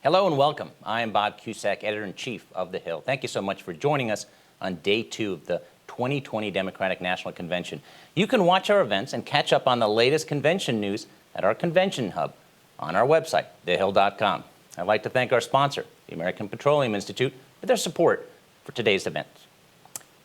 Hello and welcome. I am Bob Cusack, Editor-in-Chief of The Hill. Thank you so much for joining us on Day 2 of the 2020 Democratic National Convention. You can watch our events and catch up on the latest convention news at our convention hub on our website, thehill.com. I'd like to thank our sponsor, the American Petroleum Institute, for their support for today's event.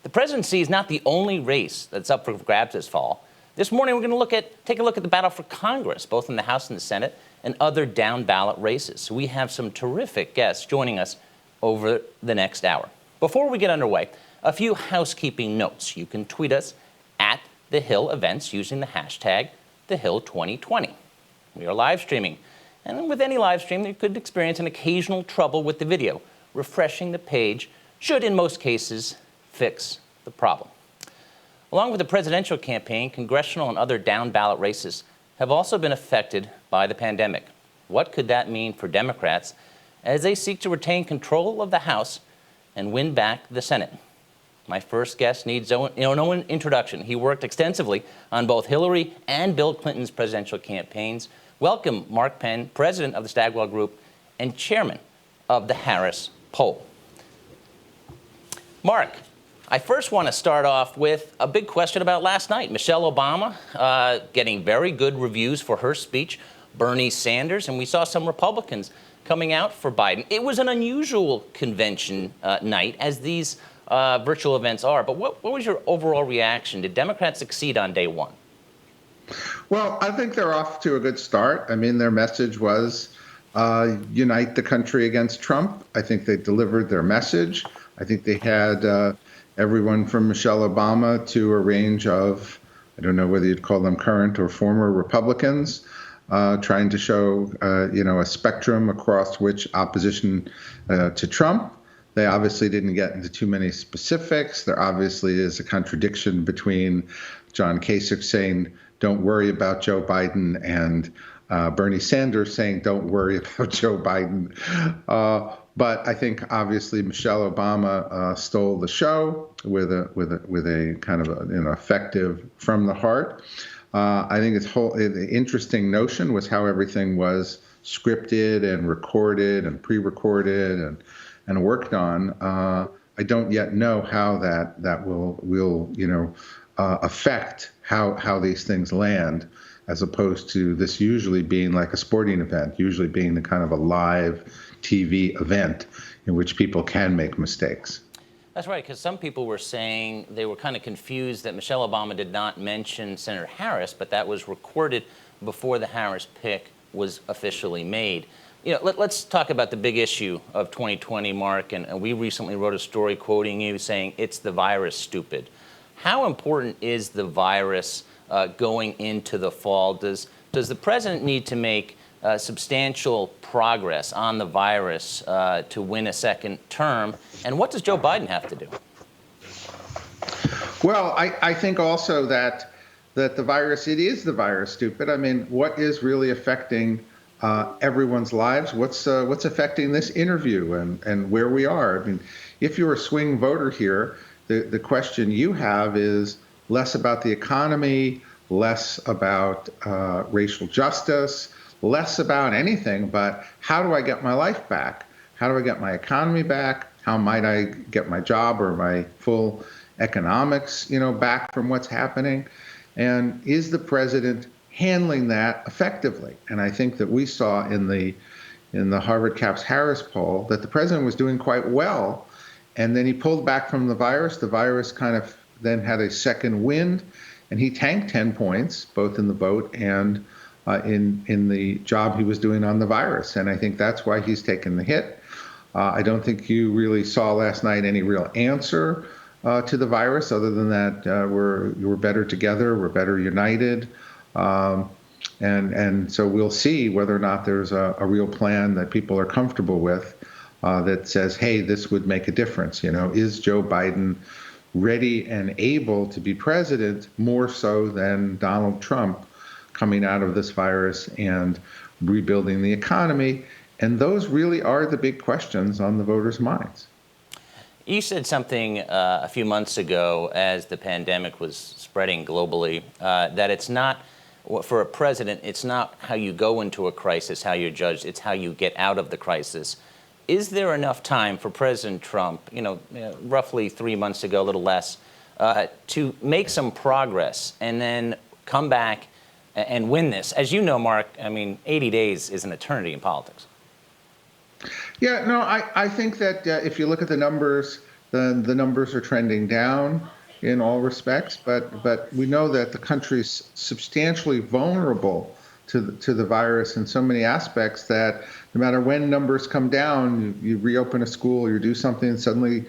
The presidency is not the only race that's up for grabs this fall. This morning, we're going to take a look at the battle for Congress, both in the House and the Senate, and other down-ballot races. So we have some terrific guests joining us over the next hour. Before we get underway, a few housekeeping notes. You can tweet us at The Hill Events using the hashtag TheHill2020. We are live streaming, and with any live stream, you could experience an occasional trouble with the video. Refreshing the page should, in most cases, fix the problem. Along with the presidential campaign, congressional and other down-ballot races have also been affected by the pandemic. What could that mean for Democrats as they seek to retain control of the House and win back the Senate? My first guest needs no introduction. He worked extensively on both Hillary and Bill Clinton's presidential campaigns. Welcome, Mark Penn, president of the Stagwell Group and chairman of the Harris poll. Mark, I first want to start off with a big question about last night. Michelle Obama getting very good reviews for her speech, Bernie Sanders, and we saw some Republicans coming out for Biden. It was an unusual convention night, as these virtual events are. But what was your overall reaction? Did Democrats succeed on day one? Well, I think they're off to a good start. I mean, their message was unite the country against Trump. I think they delivered their message. I think they had everyone from Michelle Obama to a range of, I don't know whether you'd call them current or former Republicans, trying to show, a spectrum across which opposition to Trump. They obviously didn't get into too many specifics. There obviously is a contradiction between John Kasich saying, don't worry about Joe Biden, and Bernie Sanders saying, don't worry about Joe Biden. But I think obviously Michelle Obama stole the show with a kind of effective from the heart. I think the interesting notion was how everything was scripted and recorded and pre-recorded and worked on. I don't yet know how that will affect how these things land, as opposed to this usually being like a sporting event, usually being the kind of a live TV event in which people can make mistakes. That's right, because some people were saying they were kind of confused that Michelle Obama did not mention Senator Harris, but that was recorded before the Harris pick was officially made. Let's talk about the big issue of 2020, Mark, and we recently wrote a story quoting you saying, it's the virus, stupid. How important is the virus going into the fall? Does the president need to make substantial progress on the virus to win a second term? And what does Joe Biden have to do? Well, I think also that the virus, it is the virus, stupid. I mean, what is really affecting everyone's lives? What's affecting this interview and where we are? I mean, if you're a swing voter here, the question you have is less about the economy, less about racial justice, less about anything, but how do I get my life back? How do I get my economy back? How might I get my job or my full economics, back from what's happening? And is the president handling that effectively? And I think that we saw in the Harvard Capps Harris poll that the president was doing quite well. And then he pulled back from the virus. The virus kind of then had a second wind, and he tanked 10 points, both in the vote and in the job he was doing on the virus. And I think that's why he's taken the hit. I don't think you really saw last night any real answer to the virus, other than that we're better together, we're better united. And so we'll see whether or not there's a real plan that people are comfortable with that says, hey, this would make a difference. Is Joe Biden ready and able to be president more so than Donald Trump coming out of this virus and rebuilding the economy? And those really are the big questions on the voters' minds. You said something a few months ago as the pandemic was spreading globally, that it's not for a president, it's not how you go into a crisis, how you're judged, it's how you get out of the crisis. Is there enough time for President Trump, roughly 3 months ago, a little less, to make some progress and then come back and win this? As you know, Mark, 80 days is an eternity in politics. Yeah, no, I think that if you look at the numbers, the numbers are trending down in all respects, but we know that the country's substantially vulnerable to the virus in so many aspects that no matter when numbers come down, you reopen a school, you do something, and suddenly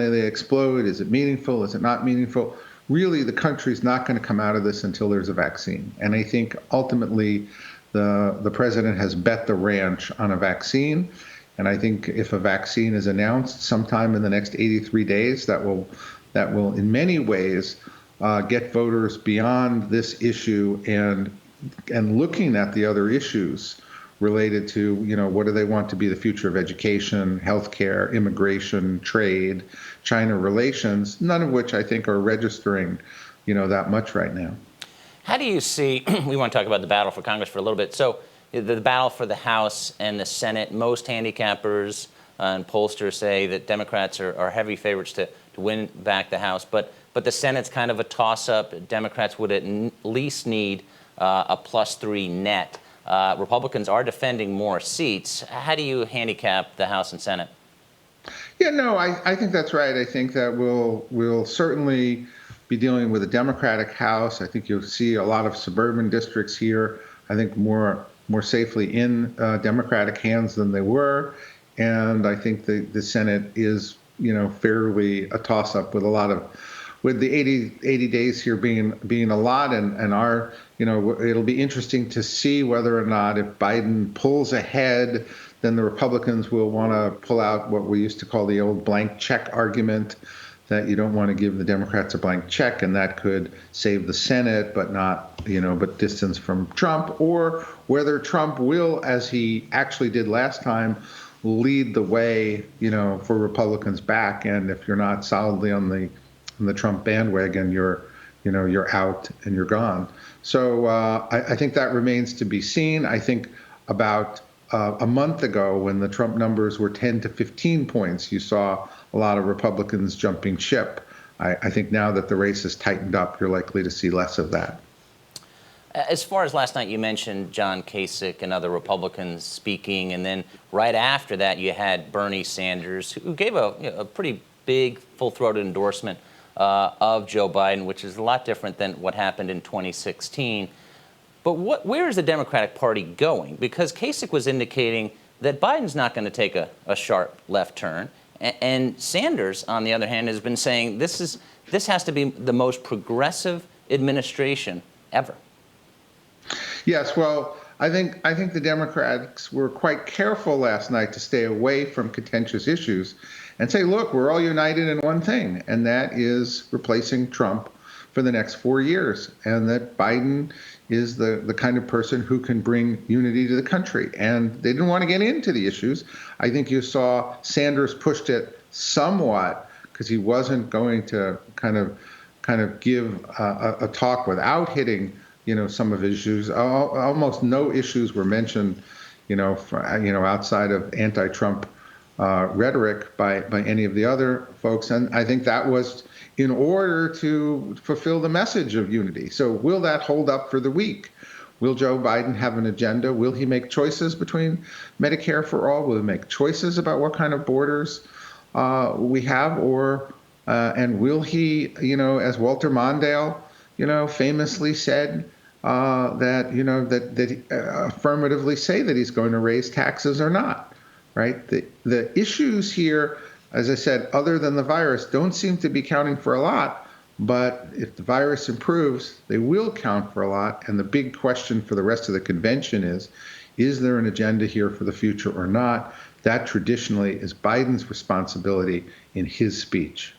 they explode. Is it meaningful? Is it not meaningful? Really, the country's not going to come out of this until there's a vaccine. And I think ultimately the president has bet the ranch on a vaccine. And I think if a vaccine is announced sometime in the next 83 days, that will in many ways get voters beyond this issue and looking at the other issues related to, what do they want to be the future of education, healthcare, immigration, trade, China relations, none of which I think are registering, that much right now. How do you see, we want to talk about the battle for Congress for a little bit. So the battle for the House and the Senate, most handicappers and pollsters say that Democrats are heavy favorites to win back the House. But the Senate's kind of a toss-up. Democrats would at least need a +3 net. Republicans are defending more seats. How do you handicap the House and Senate? Yeah, no, I think that's right. I think that we'll certainly be dealing with a Democratic House. I think you'll see a lot of suburban districts here, I think more safely in Democratic hands than they were. And I think the Senate is, fairly a toss-up with the 80 days here being a lot, and our, it'll be interesting to see whether or not if Biden pulls ahead, then the Republicans will want to pull out what we used to call the old blank check argument, that you don't want to give the Democrats a blank check, and that could save the Senate, but not, but distance from Trump, or whether Trump will, as he actually did last time, lead the way, for Republicans back. And if you're not solidly on the Trump bandwagon, you're out and you're gone. So I think that remains to be seen. I think about a month ago, when the Trump numbers were 10 to 15 points, you saw a lot of Republicans jumping ship. I think now that the race has tightened up, you're likely to see less of that. As far as last night, you mentioned John Kasich and other Republicans speaking, and then right after that, you had Bernie Sanders, who gave a pretty big, full-throated endorsement of Joe Biden, which is a lot different than what happened in 2016. But where is the Democratic Party going? Because Kasich was indicating that Biden's not going to take a sharp left turn, and Sanders, on the other hand, has been saying this has to be the most progressive administration ever. Yes, well, I think the Democrats were quite careful last night to stay away from contentious issues and say, look, we're all united in one thing, and that is replacing Trump for the next 4 years, and that Biden is the kind of person who can bring unity to the country. And they didn't want to get into the issues. I think you saw Sanders pushed it somewhat because he wasn't going to kind of give a talk without hitting some of his issues. Almost no issues were mentioned, outside of anti-Trump rhetoric by any of the other folks. And I think that was in order to fulfill the message of unity. So will that hold up for the week? Will Joe Biden have an agenda? Will he make choices between Medicare for all? Will he make choices about what kind of borders we have? And will he, as Walter Mondale, famously said, that affirmatively say that he's going to raise taxes or not, right? The issues here, as I said, other than the virus, don't seem to be counting for a lot. But if the virus improves, they will count for a lot. And the big question for the rest of the convention is there an agenda here for the future or not? That traditionally is Biden's responsibility in his speech.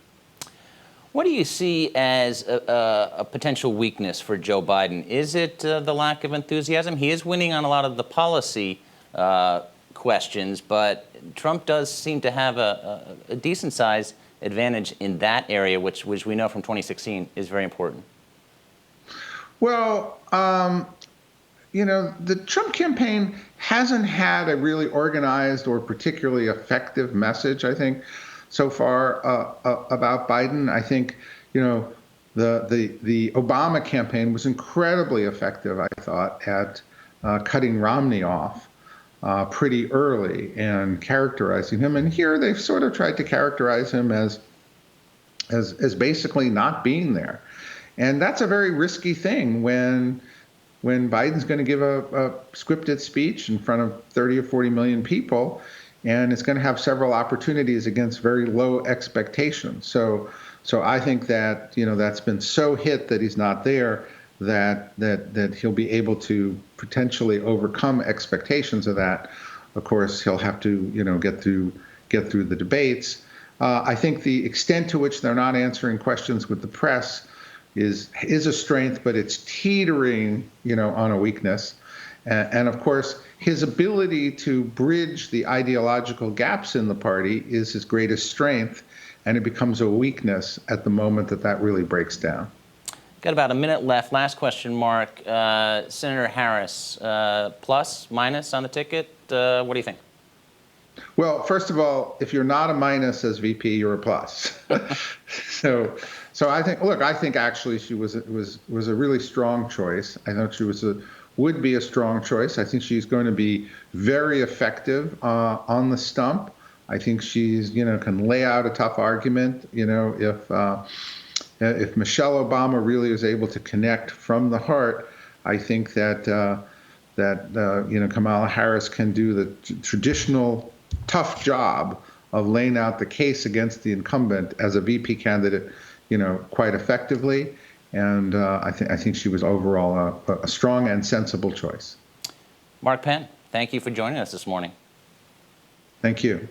What do you see as a potential weakness for Joe Biden? Is it the lack of enthusiasm? He is winning on a lot of the policy questions, but Trump does seem to have a decent-sized advantage in that area, which we know from 2016 is very important. Well, the Trump campaign hasn't had a really organized or particularly effective message, I think, so far about Biden. I think, the Obama campaign was incredibly effective, I thought, at cutting Romney off pretty early and characterizing him. And here they've sort of tried to characterize him as basically not being there. And that's a very risky thing when Biden's going to give a scripted speech in front of 30 or 40 million people, and it's going to have several opportunities against very low expectations. So I think that that's been so hit that he's not there that he'll be able to potentially overcome expectations of that. Of course, he'll have to get through the debates. I think the extent to which they're not answering questions with the press is a strength, but it's teetering, on a weakness. And of course, his ability to bridge the ideological gaps in the party is his greatest strength, and it becomes a weakness at the moment that really breaks down. Got about a minute left. Last question, Mark. Senator Harris, plus, minus on the ticket? What do you think? Well, first of all, if you're not a minus as VP, you're a plus. So I think actually she was a really strong choice. I thought she would be a strong choice. I think she's going to be very effective on the stump. I think she's can lay out a tough argument. If Michelle Obama really is able to connect from the heart, I think that Kamala Harris can do the traditional tough job of laying out the case against the incumbent as a VP candidate, quite effectively. And I think she was overall a strong and sensible choice. Mark Penn, thank you for joining us this morning. Thank you.